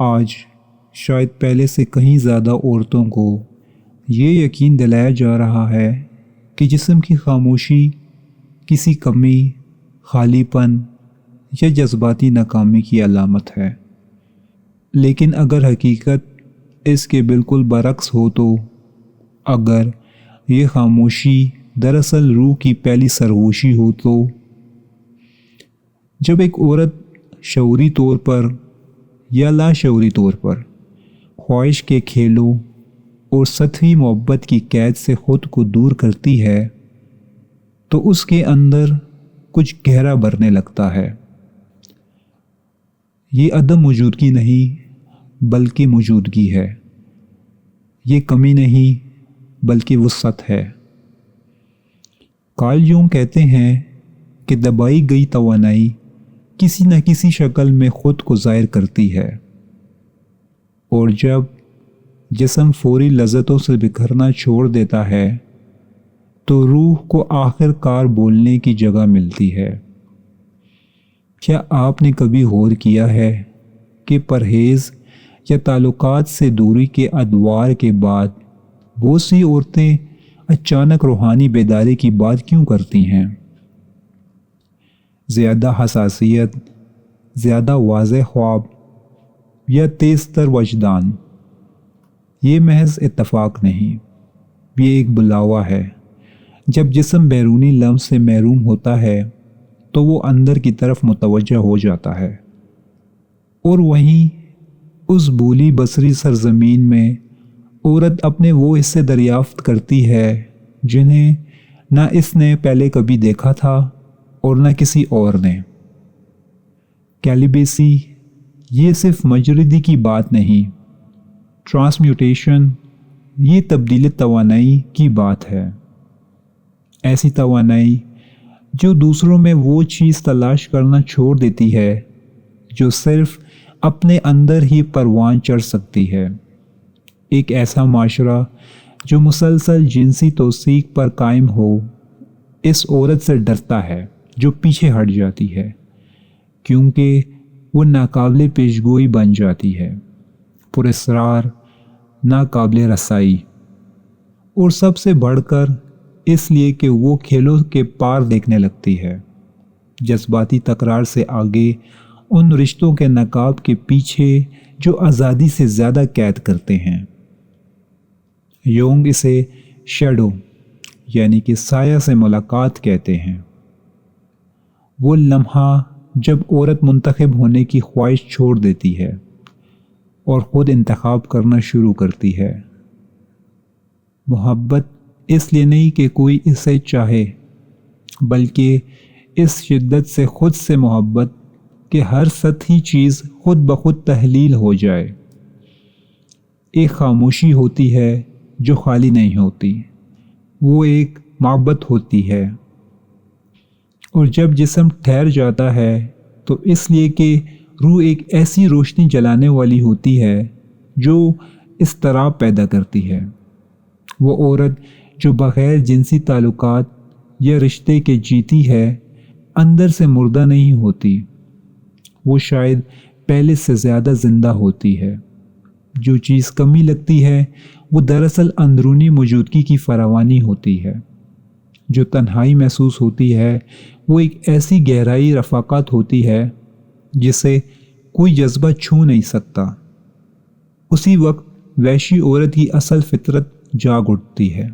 آج شاید پہلے سے کہیں زیادہ عورتوں کو یہ یقین دلایا جا رہا ہے کہ جسم کی خاموشی کسی کمی، خالی پن یا جذباتی ناکامی کی علامت ہے، لیکن اگر حقیقت اس کے بالکل برعکس ہو تو اگر یہ خاموشی دراصل روح کی پہلی سرگوشی ہو تو جب ایک عورت شعوری طور پر یا لاشعوری طور پر خواہش کے کھیلوں اور سطحی محبت کی قید سے خود کو دور کرتی ہے تو اس کے اندر کچھ گہرا بھرنے لگتا ہے۔ یہ عدم موجودگی نہیں بلکہ موجودگی ہے، یہ کمی نہیں بلکہ وسعت ہے۔ کارل جونگ کہتے ہیں کہ دبائی گئی توانائی کسی نہ کسی شکل میں خود کو ظاہر کرتی ہے، اور جب جسم فوری لذتوں سے بکھرنا چھوڑ دیتا ہے تو روح کو آخر کار بولنے کی جگہ ملتی ہے۔ کیا آپ نے کبھی غور کیا ہے کہ پرہیز یا تعلقات سے دوری کے ادوار کے بعد بہت سی عورتیں اچانک روحانی بیداری کی بات کیوں کرتی ہیں؟ زیادہ حساسیت، زیادہ واضح خواب یا تیز تر وجدان؟ یہ محض اتفاق نہیں، یہ ایک بلاوا ہے۔ جب جسم بیرونی لمس سے محروم ہوتا ہے تو وہ اندر کی طرف متوجہ ہو جاتا ہے، اور وہیں اس بھولی بصری سرزمین میں عورت اپنے وہ حصے دریافت کرتی ہے جنہیں نہ اس نے پہلے کبھی دیکھا تھا اور نہ کسی اور نے۔ کیلیبیسی یہ صرف مجردی کی بات نہیں، ٹرانسمیوٹیشن یہ تبدیلی توانائی کی بات ہے۔ ایسی توانائی جو دوسروں میں وہ چیز تلاش کرنا چھوڑ دیتی ہے جو صرف اپنے اندر ہی پروان چڑھ سکتی ہے۔ ایک ایسا معاشرہ جو مسلسل جنسی توثیق پر قائم ہو اس عورت سے ڈرتا ہے جو پیچھے ہٹ جاتی ہے، کیونکہ وہ ناقابل پیشگوئی بن جاتی ہے، پراسرار، ناقابل رسائی، اور سب سے بڑھ کر اس لیے کہ وہ کھیلوں کے پار دیکھنے لگتی ہے، جذباتی تکرار سے آگے، ان رشتوں کے نقاب کے پیچھے جو آزادی سے زیادہ قید کرتے ہیں۔ یونگ اسے شیڈو یعنی کہ سایہ سے ملاقات کہتے ہیں۔ وہ لمحہ جب عورت منتخب ہونے کی خواہش چھوڑ دیتی ہے اور خود انتخاب کرنا شروع کرتی ہے۔ محبت اس لیے نہیں کہ کوئی اسے چاہے، بلکہ اس شدت سے خود سے محبت کہ ہر سطحی چیز خود بخود تحلیل ہو جائے۔ ایک خاموشی ہوتی ہے جو خالی نہیں ہوتی، وہ ایک محبت ہوتی ہے، اور جب جسم ٹھہر جاتا ہے تو اس لیے کہ روح ایک ایسی روشنی جلانے والی ہوتی ہے جو اضطراب پیدا کرتی ہے۔ وہ عورت جو بغیر جنسی تعلقات یا رشتے کے جیتی ہے اندر سے مردہ نہیں ہوتی، وہ شاید پہلے سے زیادہ زندہ ہوتی ہے۔ جو چیز کمی لگتی ہے وہ دراصل اندرونی موجودگی کی فراوانی ہوتی ہے۔ جو تنہائی محسوس ہوتی ہے وہ ایک ایسی گہرائی رفاقت ہوتی ہے جسے کوئی جذبہ چھو نہیں سکتا۔ اسی وقت وحشی عورت کی اصل فطرت جاگ اٹھتی ہے۔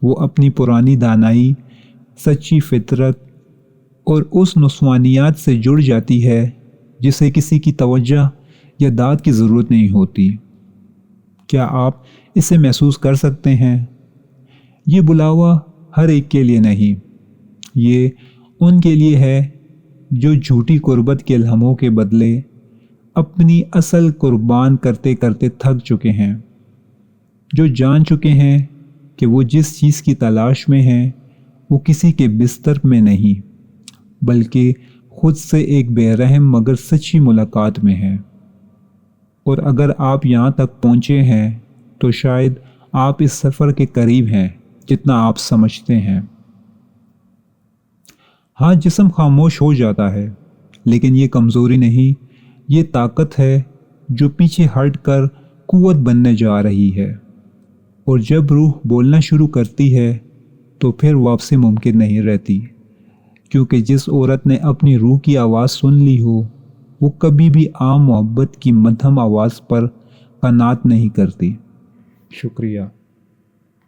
وہ اپنی پرانی دانائی، سچی فطرت اور اس نسوانیات سے جڑ جاتی ہے جسے کسی کی توجہ یا داد کی ضرورت نہیں ہوتی۔ کیا آپ اسے محسوس کر سکتے ہیں؟ یہ بلاوا ہر ایک کے لیے نہیں، یہ ان کے لیے ہے جو جھوٹی قربت کے لمحوں کے بدلے اپنی اصل قربان کرتے کرتے تھک چکے ہیں، جو جان چکے ہیں کہ وہ جس چیز کی تلاش میں ہیں وہ کسی کے بستر میں نہیں بلکہ خود سے ایک بے رحم مگر سچی ملاقات میں ہے۔ اور اگر آپ یہاں تک پہنچے ہیں تو شاید آپ اس سفر کے قریب ہیں جتنا آپ سمجھتے ہیں۔ ہاں، جسم خاموش ہو جاتا ہے، لیکن یہ کمزوری نہیں، یہ طاقت ہے جو پیچھے ہٹ کر قوت بننے جا رہی ہے، اور جب روح بولنا شروع کرتی ہے تو پھر واپسی ممکن نہیں رہتی، کیونکہ جس عورت نے اپنی روح کی آواز سن لی ہو وہ کبھی بھی عام محبت کی مدھم آواز پر قناعت نہیں کرتی۔ شکریہ۔